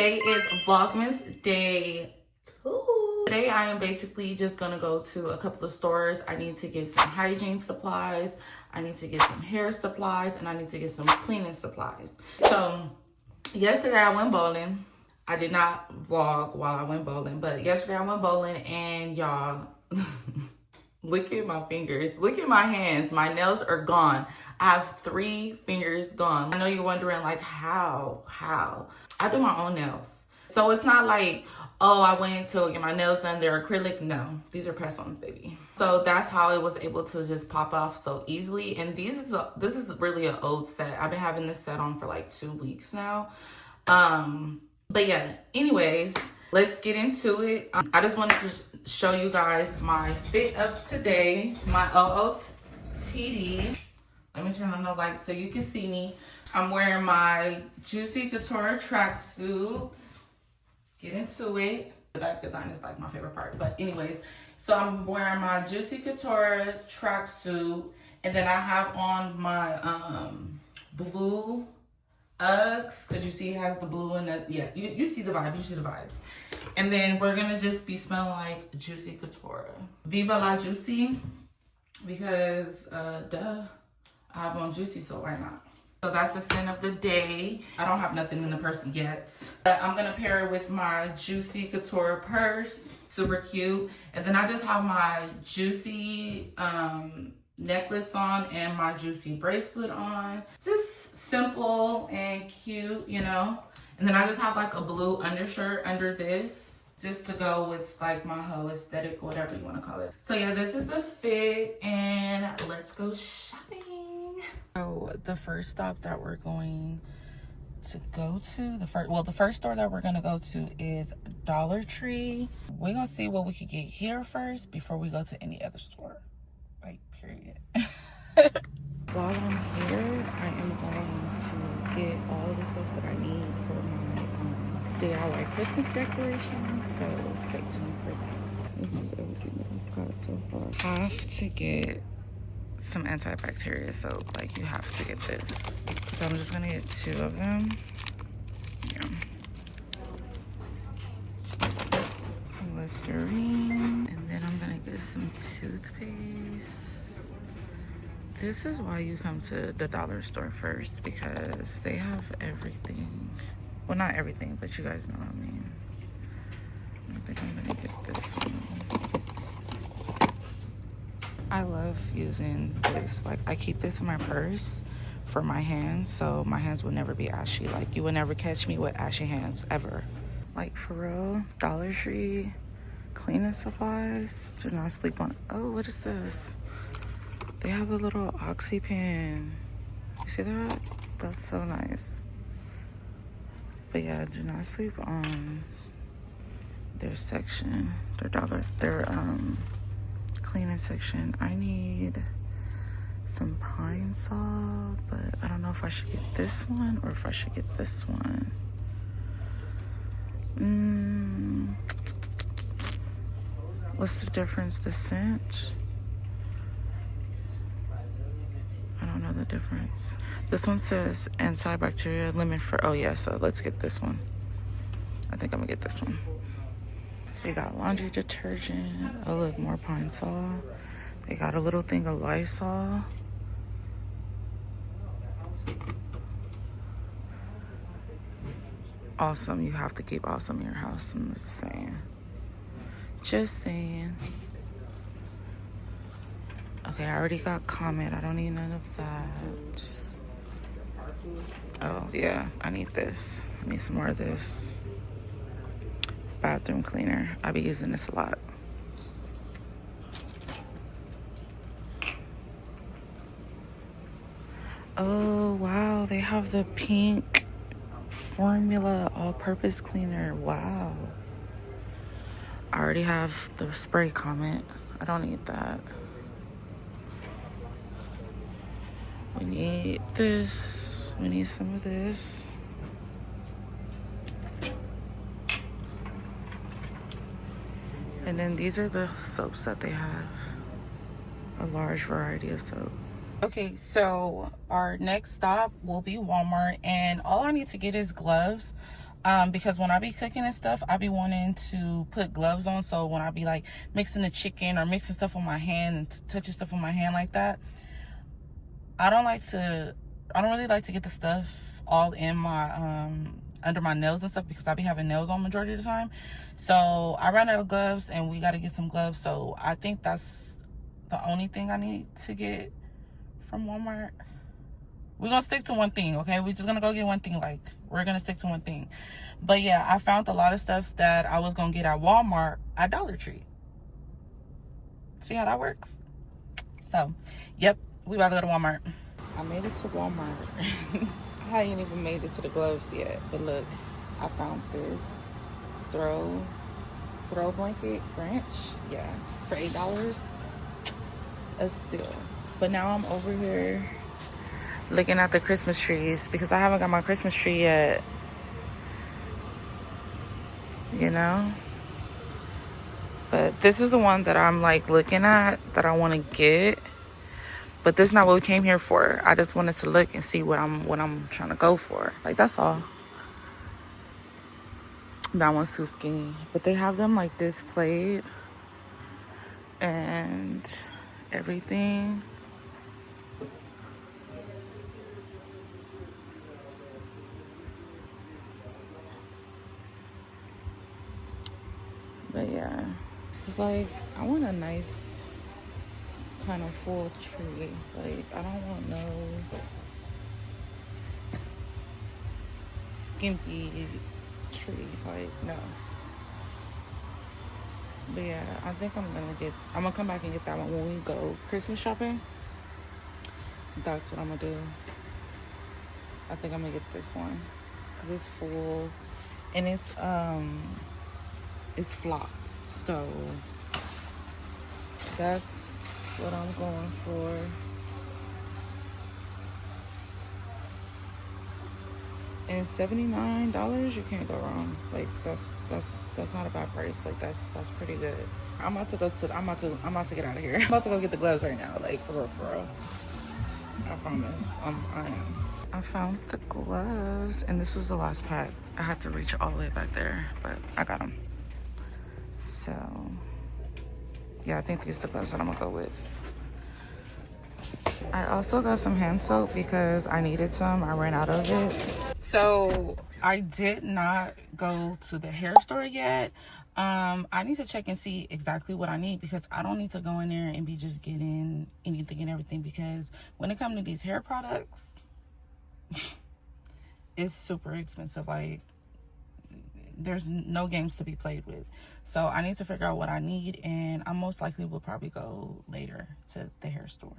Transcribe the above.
Today is Vlogmas Day 2. Today I am basically just gonna go to a couple of stores. I need to get some hygiene supplies, I need to get some hair supplies, and I need to get some cleaning supplies. So yesterday I went bowling. I did not vlog while I went bowling, but yesterday I went bowling and y'all, look at my fingers, look at my hands. My nails are gone. I have 3 fingers gone. I know you're wondering like how? I do my own nails. So it's not like, oh, I went to get my nails done, they're acrylic. No, these are press-ons, baby. So that's how it was able to just pop off so easily. And this is really an old set. I've been having this set on for like 2 weeks now. But yeah, anyways, let's get into it. I just wanted to show you guys my fit of today, my OOTD. Let me turn on the light so you can see me. I'm wearing my Juicy Couture tracksuit. Get into it. The back design is like my favorite part. But anyways, so I'm wearing my Juicy Couture tracksuit. And then I have on my blue Uggs. Because you see it has the blue and the, yeah, you see the vibe. You see the vibes. And then we're going to just be smelling like Juicy Couture. Viva la Juicy. Because, duh, I have on Juicy, so why not? So that's the scent of the day. I don't have nothing in the purse yet. But I'm gonna pair it with my Juicy Couture purse. Super cute. And then I just have my Juicy necklace on and my Juicy bracelet on. Just simple and cute, you know. And then I just have like a blue undershirt under this, just to go with like my whole aesthetic, whatever you want to call it. So yeah, this is the fit and let's go shopping. So the first stop that we're going to go to, the first store that we're gonna go to is Dollar Tree. We're gonna see what we could get here first before we go to any other store, like period. While I'm here, I am going to get all of the stuff that I need for my DIY Christmas decorations, so stay tuned for that. This is everything that I've got so far. I have to get some antibacterial soap, like you have to get this. So I'm just gonna get 2 of them. Yeah. Some Listerine, and then I'm gonna get some toothpaste. This is why you come to the dollar store first, because they have everything. Well, not everything, but you guys know what I mean. I think I'm gonna get this one. I love using this. Like, I keep this in my purse for my hands, so my hands will never be ashy. Like, you will never catch me with ashy hands, ever. Like, for real, Dollar Tree cleaning supplies. Do not sleep on. Oh, what is this? They have a little oxy pen. You see that? That's so nice. But yeah, do not sleep on their section, their cleaning section. I need some pine saw, but I don't know if I should get this one or if I should get this one. What's the difference? The scent? I don't know the difference. This one says antibacterial, lemon for, oh yeah, so let's get this one. I think I'm gonna get this one. They got laundry detergent. Oh look, more pine saw. They got a little thing of Lysol. Awesome. You have to keep awesome in your house. I'm just saying. Just saying. Okay, I already got Comet. I don't need none of that. Oh yeah, I need this. I need some more of this. Bathroom cleaner. I be using this a lot. Oh wow, they have the pink formula all-purpose cleaner. Wow. I already have the spray Comet. I don't need that. We need this. We need some of this. And then these are the soaps that they have. A large variety of soaps. Okay, so our next stop will be Walmart, and all I need to get is gloves. Because when I be cooking and stuff, I be wanting to put gloves on. So when I be like mixing the chicken or mixing stuff with my hand and touching stuff with my hand like that, I don't really like to get the stuff all in my, under my nails and stuff, because I be having nails on majority of the time. So I ran out of gloves and we got to get some gloves. So I think that's the only thing I need to get from Walmart. We're gonna stick to one thing, okay? We're just gonna go get one thing. Like, we're gonna stick to one thing. But yeah, I found a lot of stuff that I was gonna get at Walmart at Dollar Tree. See how that works? So, yep, we about to go to Walmart. I made it to Walmart. I ain't even made it to the gloves yet. But look, I found this throw blanket branch. Yeah, for $8 a steal. But now I'm over here looking at the Christmas trees because I haven't got my Christmas tree yet, you know. But this is the one that I'm like looking at that I want to get. But this is not what we came here for. I just wanted to look and see what I'm trying to go for. Like, that's all. That one's too skinny. But they have them like this played and everything. But yeah, it's like, I want a nice kind of full tree. Like, I don't want no skimpy tree. Like, no. But yeah, I think I'm gonna come back and get that one when we go Christmas shopping. That's what I'm gonna do. I think I'm gonna get this one because it's full and it's flocked. So that's what I'm going for. And $79, you can't go wrong. Like, that's not a bad price. Like, that's pretty good. I'm about to get out of here. I'm about to go get the gloves right now. Like, for real. I promise. I am. I found the gloves, and this was the last pack. I had to reach all the way back there, but I got them. So, yeah, I think these are the gloves that I'm gonna go with. I also got some hand soap because I needed some. I ran out of it. So I did not go to the hair store yet. I need to check and see exactly what I need because I don't need to go in there and be just getting anything and everything, because when it comes to these hair products, it's super expensive. Like, there's no games to be played with. So I need to figure out what I need, and I most likely will probably go later to the hair store.